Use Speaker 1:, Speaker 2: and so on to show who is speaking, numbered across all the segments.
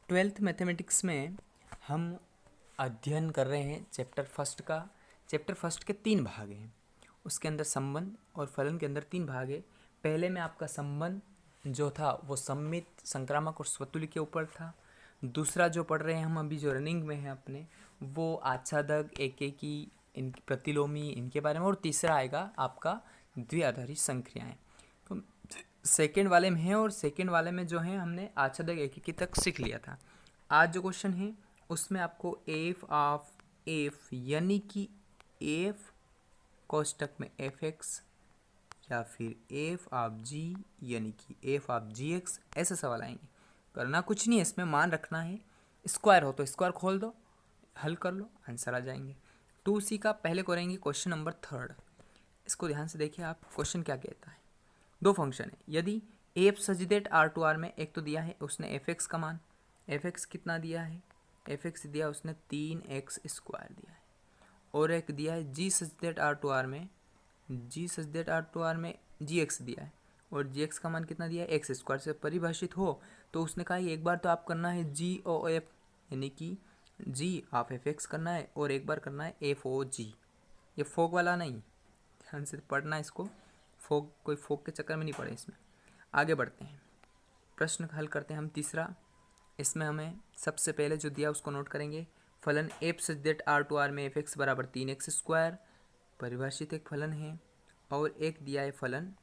Speaker 1: Twelfth mathematics में हम अध्ययन कर रहे हैं चैप्टर फर्स्ट का। चैप्टर फर्स्ट के 3 भाग हैं, उसके अंदर संबंध और फलन के अंदर 3 भाग है। पहले में आपका संबंध जो था वो सममित, संक्रामक और स्वतुल्य के ऊपर था। दूसरा जो पढ़ रहे हैं हम अभी, जो रनिंग में है अपने, वो आच्छादक, एकेकी, इनकी प्रतिलोमी, इनके बारे में। और तीसरा आएगा आपका द्विआधारी संक्रियाएं। तो सेकेंड वाले में है, और सेकेंड वाले में जो है हमने आच्छादक, एकेकी तक सीख लिया था। आज जो क्वेश्चन है उसमें आपको एफ ऑफ एफ यानी कि एफ कोष्टक में एफ एक्स या फिर एफ ऑफ जी यानी कि एफ ऑफ जी एक्स, ऐसे सवाल आएंगे। करना कुछ नहीं है, इसमें मान रखना है। स्क्वायर हो तो स्क्वायर खोल दो, हल कर लो, आंसर आ जाएंगे। 2C का पहले करेंगे क्वेश्चन नंबर 3। इसको ध्यान से देखिए आप, क्वेश्चन क्या कहता है। 2 फंक्शन है, यदि एफ सजदेट आर टू आर में एक तो दिया है उसने एफ एक्स का मान, एफ एक्स कितना दिया है, एफ एक्स दिया उसने 3x स्क्वायर दिया है। और एक दिया है जी सजदेट आर टू आर में, जी सजदेट आर टू आर में जी एक्स दिया है, और जी एक्स का मान कितना दिया है, एक्स स्क्वायर से परिभाषित हो तो उसने कहा एक बार तो आप करना है जी ओ एफ यानी कि जी ऑफ एफ एक्स करना है, और एक बार करना है एफ ओ जी। ये फोक वाला नहीं, ध्यान से पढ़ना इसको, कोई फोक के चक्कर में नहीं पड़े इसमें। आगे बढ़ते हैं, प्रश्न हल करते हैं हम तीसरा। इसमें हमें सबसे पहले जो दिया उसको नोट करेंगे। फलन F such that R to R में एफ एक्स बराबर 3x स्क्वायर परिभाषित एक फलन है, और एक दिया है फलन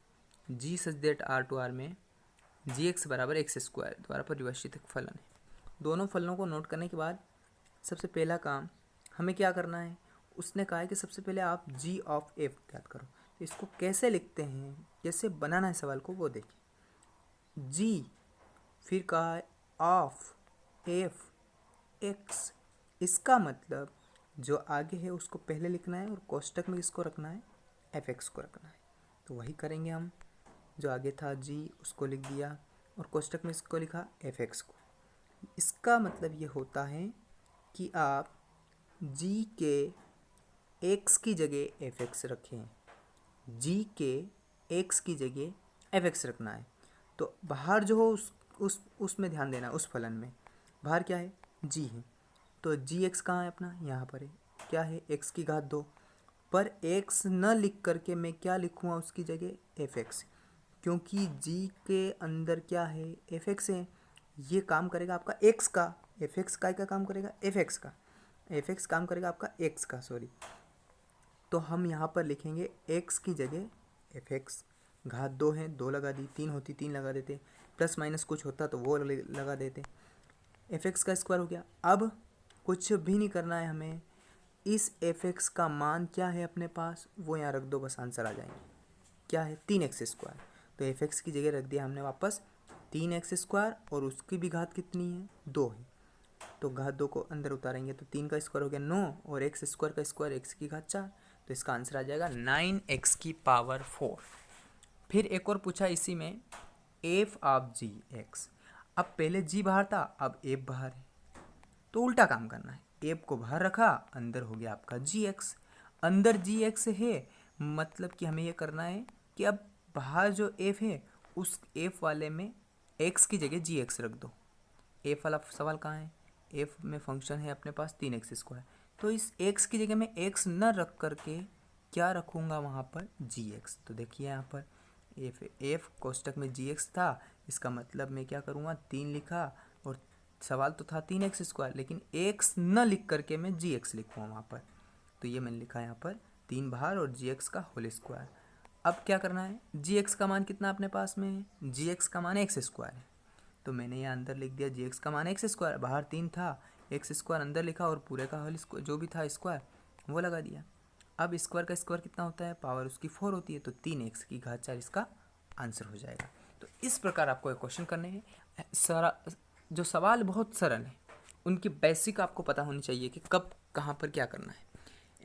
Speaker 1: g such that R to R में जी एक्स बराबर एक्स स्क्वायर द्वारा परिभाषित एक फलन है। दोनों फलनों को नोट करने के बाद सबसे पहला काम हमें क्या करना है, उसने कहा है कि सबसे पहले आप जी ऑफ एफ ज्ञात करो। तो इसको कैसे लिखते हैं, कैसे बनाना है सवाल को, वो देखिए। जी, फिर कहा है ऑफ एफ एक्स, इसका मतलब जो आगे है उसको पहले लिखना है, और कोष्टक में इसको रखना है, एफ एक्स को रखना है। तो वही करेंगे हम, जो आगे था जी उसको लिख दिया, और कोष्टक में इसको लिखा एफ एक्स को। इसका मतलब ये होता है कि आप जी के एक्स की जगह एफ एक्स रखें, जी के एक्स की जगह एफ एक्स रखना है। तो बाहर जो हो उसमें ध्यान देना, उस फलन में बाहर क्या है, जी है। तो जी एक्स कहाँ है अपना, यहाँ पर है। क्या है, एक्स की घात 2, पर एक्स न लिख करके मैं क्या लिखूँगा उसकी जगह, एफ एक्स, क्योंकि जी के अंदर क्या है, एफ एक्स है। ये काम करेगा आपका एक्स का, एफ एक्स का क्या काम करेगा, एफ एक्स का, एफ एक्स काम करेगा आपका एक्स का, सॉरी। तो हम यहाँ पर लिखेंगे एक्स की जगह एफ एक्स, घात 2 है, 2 लगा दी, 3 होती 3 लगा देते, प्लस माइनस कुछ होता तो वो लगा देते, एफ एक्स का स्क्वायर हो गया। अब कुछ भी नहीं करना है हमें, इस एफ एक्स का मान क्या है अपने पास, वो यहाँ रख दो, बस आंसर आ जाएंगे। क्या है, 3x स्क्वायर। तो एफ एक्स की जगह रख दिया हमने वापस 3x स्क्वायर, और उसकी भी घात कितनी है, 2 है। तो घात 2 को अंदर उतारेंगे तो 3 का स्क्वायर हो गया 9, और एक्स स्क्वायर का स्क्वायर एक्स की घात 4। तो इसका आंसर आ जाएगा 9x की पावर 4। फिर एक और पूछा इसी में, एफ ऑफ जी एक्स। अब पहले जी बाहर था, अब एफ बाहर है, तो उल्टा काम करना है। एफ को बाहर रखा, अंदर हो गया आपका जी एक्स। अंदर जी एक्स है, मतलब कि हमें ये करना है कि अब बाहर जो एफ है उस एफ वाले में एक्स की जगह जी एक्स रख दो। एफ वाला सवाल कहाँ है, एफ में फंक्शन है अपने पास 3x स्क्वायर। तो इस एक्स की जगह मैं एक्स न रख करके क्या रखूँगा वहाँ पर, जी एक्स। तो देखिए यहाँ पर एफ कोष्टक में जी एक्स था, इसका मतलब मैं क्या करूँगा, 3 लिखा, और सवाल तो था 3x स्क्वायर, लेकिन एक्स न लिख करके मैं जी एक्स लिखूँगा वहाँ पर। तो ये मैंने लिखा यहाँ पर 3 बाहर और जी एक्स का होल स्क्वायर। अब क्या करना है, जी एक्स का मान कितना अपने पास में है, जी एक्स का मान एक्स स्क्वायर है। तो मैंने यहाँ अंदर लिख दिया जी एक्स का मान एक्स स्क्वायर, बाहर 3 था, एक्स स्क्वायर अंदर लिखा, और पूरे का होल स्क्वायर जो भी था स्क्वायर वो लगा दिया। अब स्क्वायर का स्क्वायर कितना होता है, पावर उसकी 4 होती है, तो 3x की घात 4 इसका आंसर हो जाएगा। तो इस प्रकार आपको एक क्वेश्चन करने हैं। सारा जो सवाल बहुत सरल है, उनकी बेसिक आपको पता होनी चाहिए कि कब कहाँ पर क्या करना है।